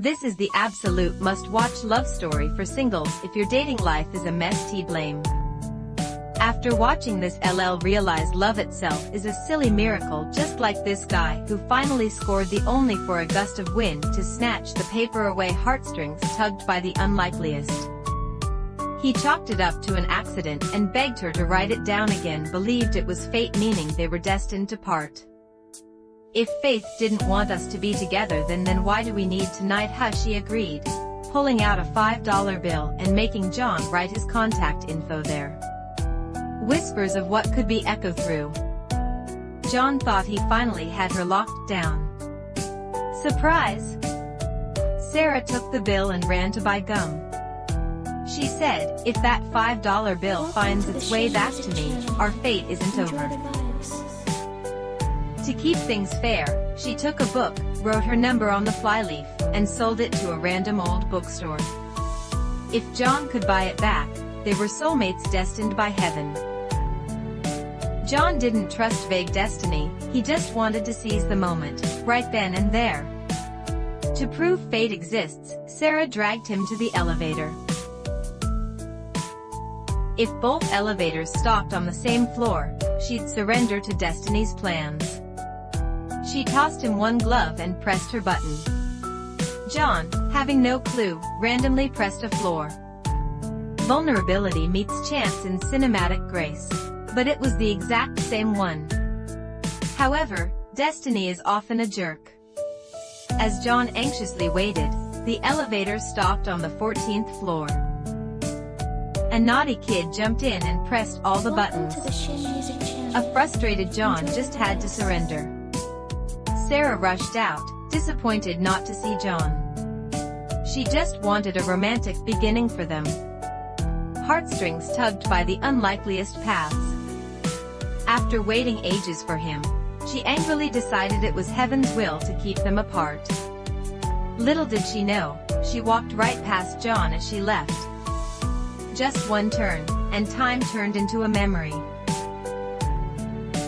This is the absolute must-watch love story for singles if your dating life is a mess. Blame. After watching this, LL realized love itself is a silly miracle, just like this guy who finally scored the only for a gust of wind to snatch the paper away, heartstrings tugged by the unlikeliest. He chalked it up to an accident and begged her to write it down again, believed it was fate, meaning they were destined to part. If faith didn't want us to be together, then why do we need tonight? She agreed, pulling out a $5 bill and making John write his contact info there. Whispers of what could be echo through. John thought he finally had her locked down. Surprise! Sara took the bill and ran to buy gum. She said, "If that $5 bill finds its way back to me, our fate isn't over." To keep things fair, she took a book, wrote her number on the flyleaf, and sold it to a random old bookstore. If John could buy it back, they were soulmates destined by heaven. John didn't trust vague destiny, he just wanted to seize the moment, right then and there. To prove fate exists, Sara dragged him to the elevator. If both elevators stopped on the same floor, she'd surrender to destiny's plans. She tossed him one glove and pressed her button. John, having no clue, randomly pressed a floor. Vulnerability meets chance in cinematic grace. But it was the exact same one. However, destiny is often a jerk. As John anxiously waited, the elevator stopped on the 14th floor. A naughty kid jumped in and pressed all the buttons. A frustrated John just had to surrender. Sara rushed out, disappointed not to see John. She just wanted a romantic beginning for them. Heartstrings tugged by the unlikeliest paths. After waiting ages for him, she angrily decided it was heaven's will to keep them apart. Little did she know, she walked right past John as she left. Just one turn, and time turned into a memory.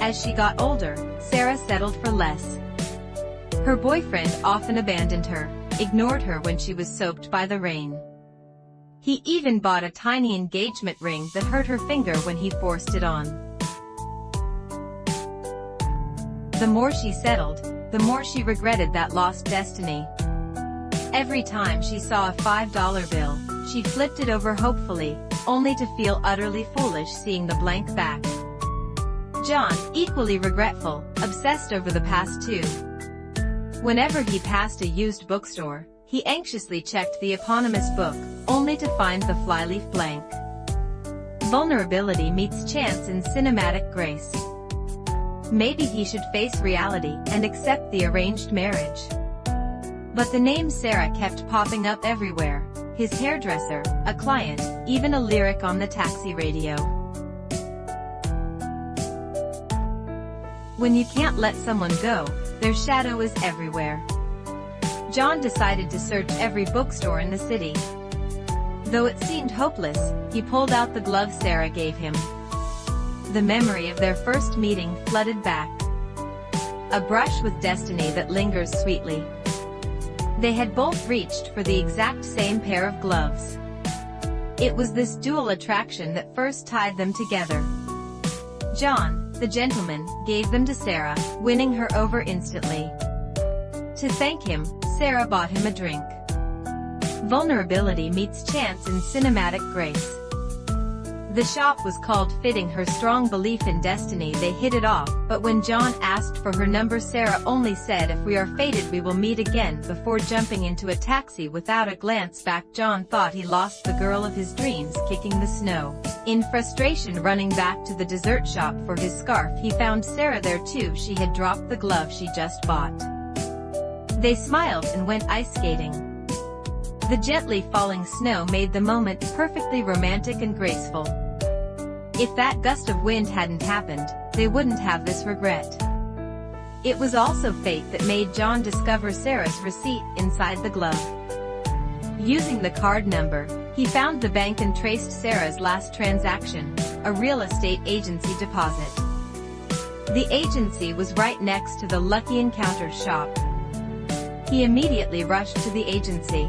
As she got older, Sara settled for less. Her boyfriend often abandoned her, ignored her when she was soaked by the rain. He even bought a tiny engagement ring that hurt her finger when he forced it on. The more she settled, the more she regretted that lost destiny. Every time she saw a $5 bill, she flipped it over hopefully, only to feel utterly foolish seeing the blank back. John, equally regretful, obsessed over the past too. Whenever he passed a used bookstore, he anxiously checked the eponymous book, only to find the flyleaf blank. Vulnerability meets chance in cinematic grace. Maybe he should face reality and accept the arranged marriage. But the name Sara kept popping up everywhere: his hairdresser, a client, even a lyric on the taxi radio. When you can't let someone go, their shadow is everywhere. John decided to search every bookstore in the city. Though it seemed hopeless, he pulled out the glove Sara gave him. The memory of their first meeting flooded back. A brush with destiny that lingers sweetly. They had both reached for the exact same pair of gloves. It was this dual attraction that first tied them together. John, the gentleman, gave them to Sara, winning her over instantly. To thank him, Sara bought him a drink. Vulnerability meets chance in cinematic grace. The shop was called fitting her strong belief in destiny. They hit it off, but when John asked for her number, Sara only said, "If we are fated we will meet again," before jumping into a taxi without a glance back. John thought he lost the girl of his dreams, kicking the snow. In frustration, running back to the dessert shop for his scarf, he found Sara there too. She had dropped the glove she just bought. They smiled and went ice skating. The gently falling snow made the moment perfectly romantic and graceful. If that gust of wind hadn't happened, they wouldn't have this regret. It was also fate that made John discover Sara's receipt inside the glove. Using the card number, he found the bank and traced Sara's last transaction, a real estate agency deposit. The agency was right next to the Lucky Encounters shop. He immediately rushed to the agency.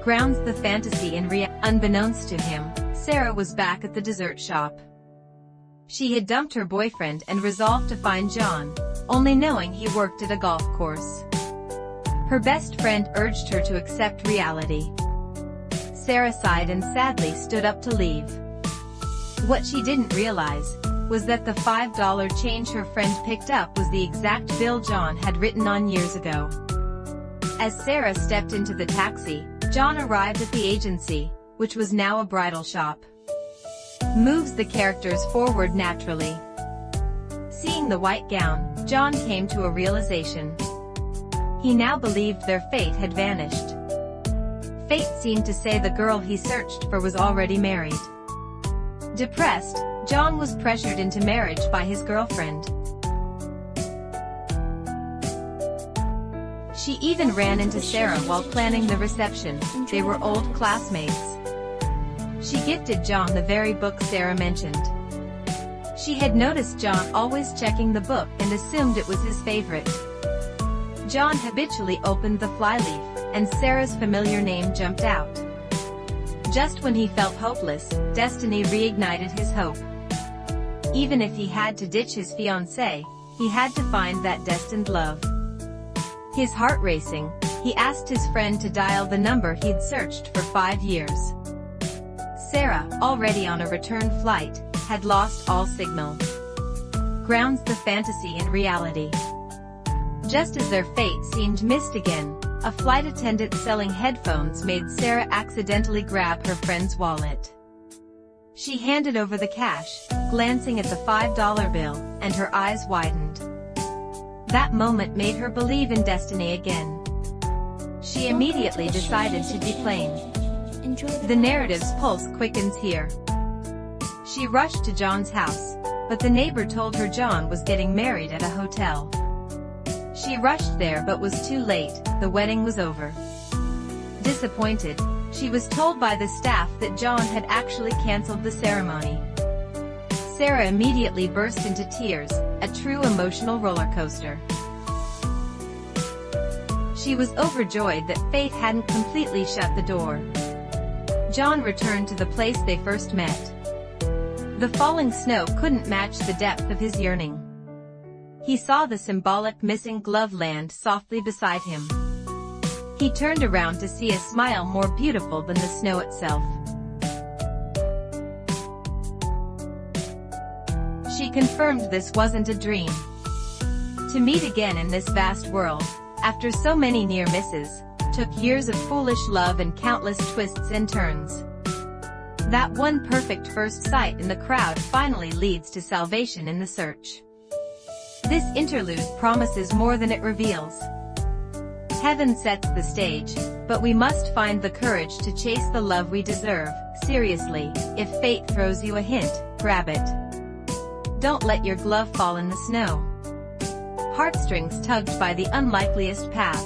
Grounds the fantasy in reality. Unbeknownst to him, Sara was back at the dessert shop. She had dumped her boyfriend and resolved to find John, only knowing he worked at a golf course. Her best friend urged her to accept reality. Sara sighed and sadly stood up to leave. What she didn't realize was that the $5 change her friend picked up was the exact bill John had written on years ago. As Sara stepped into the taxi, John arrived at the agency, which was now a bridal shop. Moves the characters forward naturally. Seeing the white gown, John came to a realization. He now believed their fate had vanished. Fate seemed to say the girl he searched for was already married. Depressed, John was pressured into marriage by his girlfriend. She even ran into Sara while planning the reception. They were old classmates. She gifted John the very book Sara mentioned. She had noticed John always checking the book and assumed it was his favorite. John habitually opened the flyleaf, and Sara's familiar name jumped out. Just when he felt hopeless, destiny reignited his hope. Even if he had to ditch his fiancée, he had to find that destined love. His heart racing, he asked his friend to dial the number he'd searched for 5 years. Sara, already on a return flight, had lost all signal. Grounds the fantasy in reality. Just as their fate seemed missed again, a flight attendant selling headphones made Sara accidentally grab her friend's wallet. She handed over the cash, glancing at the $5 bill, and her eyes widened. That moment made her believe in destiny again. She immediately decided to deplane. The narrative's pulse quickens here. She rushed to John's house, but the neighbor told her John was getting married at a hotel. She rushed there but was too late, the wedding was over. Disappointed, she was told by the staff that John had actually canceled the ceremony. Sara immediately burst into tears, a true emotional roller coaster. She was overjoyed that fate hadn't completely shut the door. John returned to the place they first met. The falling snow couldn't match the depth of his yearning. He saw the symbolic missing glove land softly beside him. He turned around to see a smile more beautiful than the snow itself. She confirmed this wasn't a dream. To meet again in this vast world, after so many near misses, took years of foolish love and countless twists and turns. That one perfect first sight in the crowd finally leads to salvation in the search. This interlude promises more than it reveals. Heaven sets the stage, but we must find the courage to chase the love we deserve. Seriously, if fate throws you a hint, grab it. Don't let your glove fall in the snow. Heartstrings tugged by the unlikeliest paths.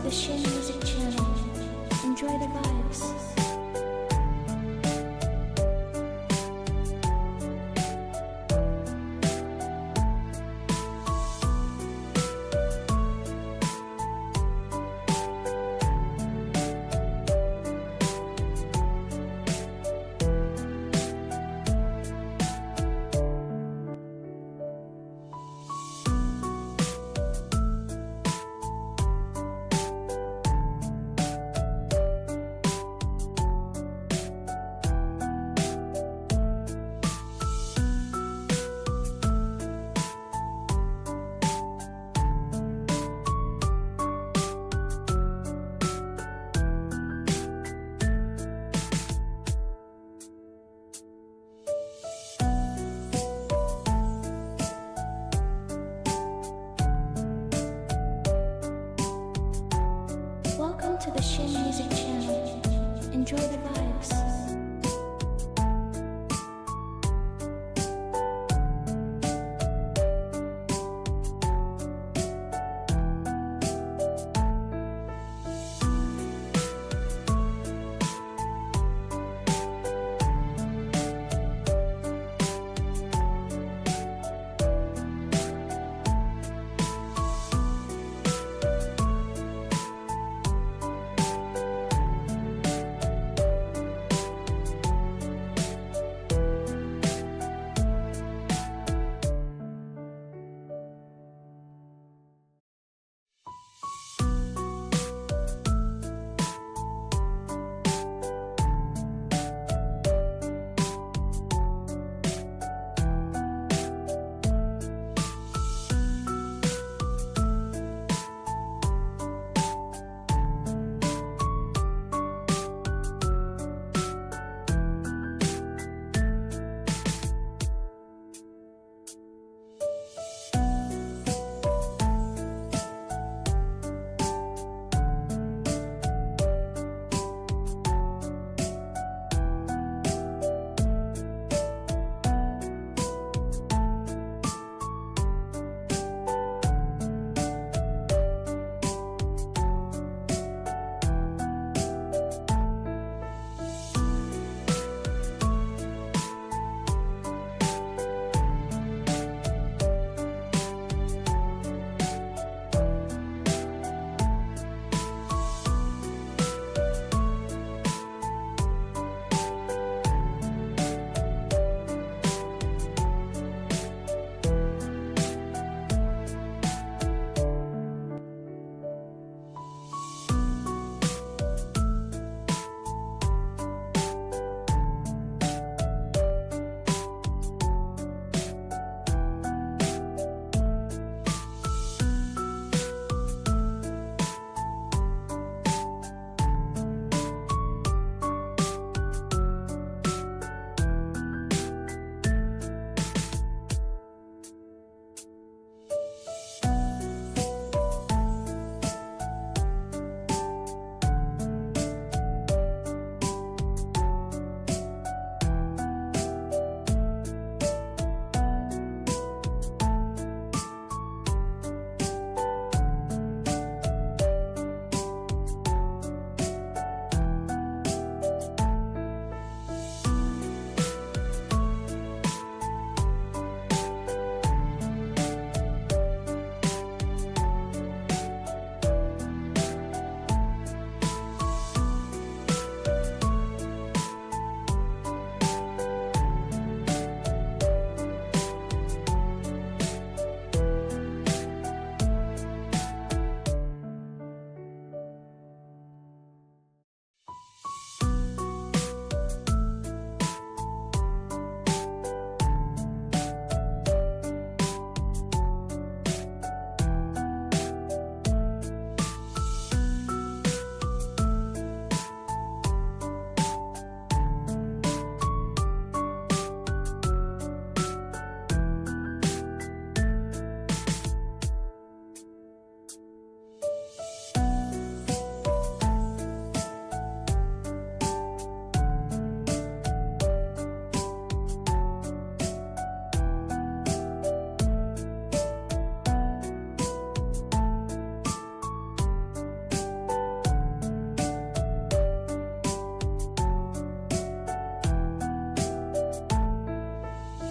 the Shin Music channel. Enjoy the vibes.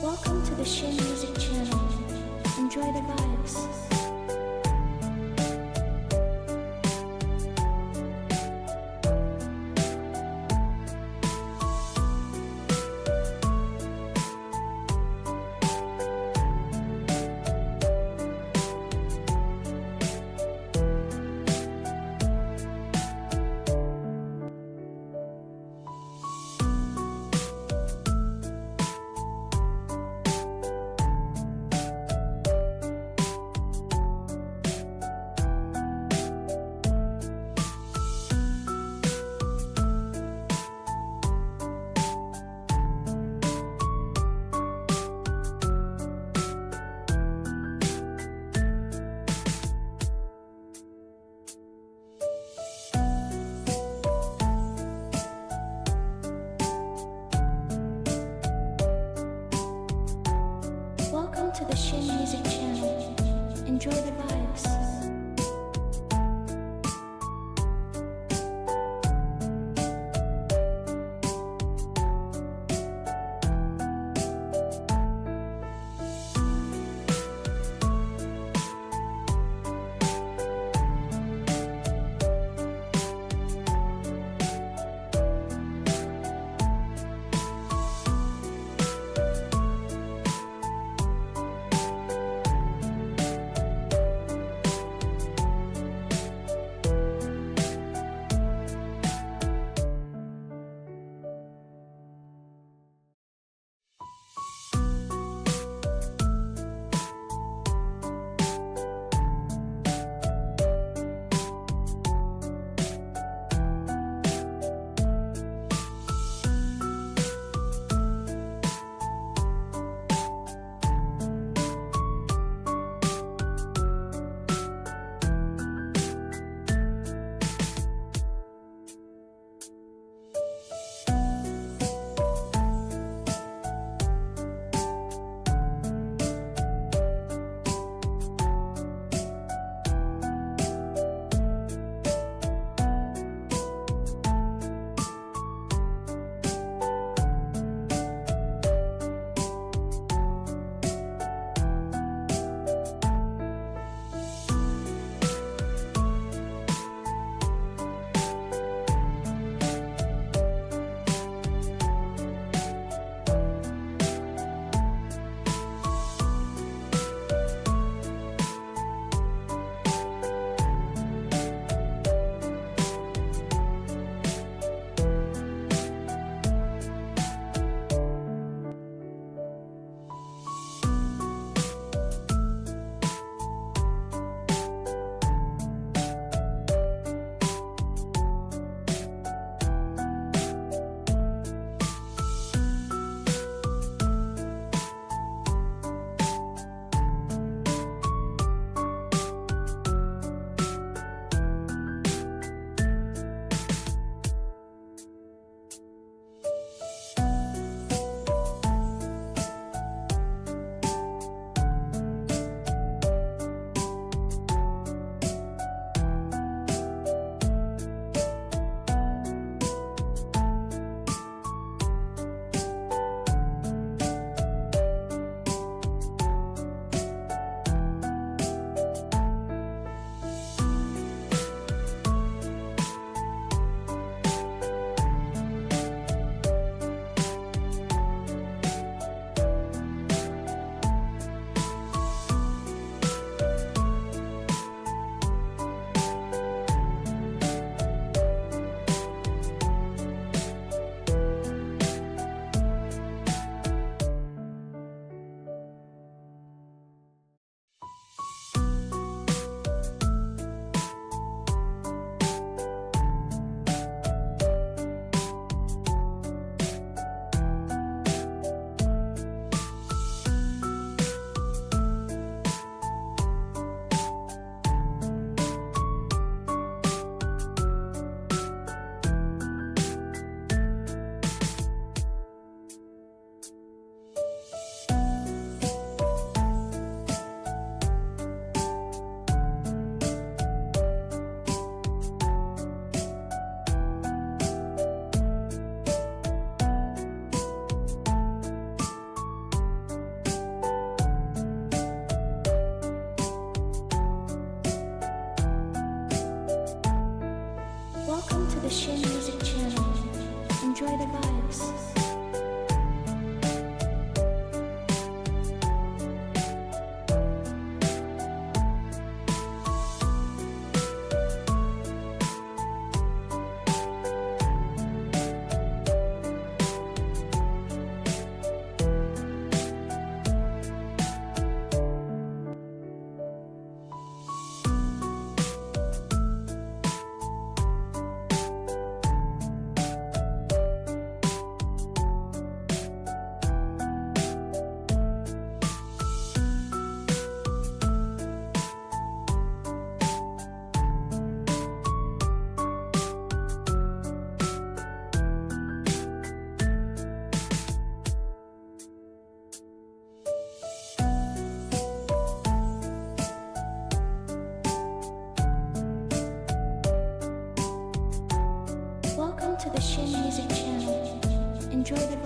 Welcome to the Shin Music Channel. Enjoy the vibes. Welcome to the Shin Music Channel. Enjoy the vibes. Shin Music Channel. Enjoy the vibes. Welcome to the Shin Music Channel. Enjoy the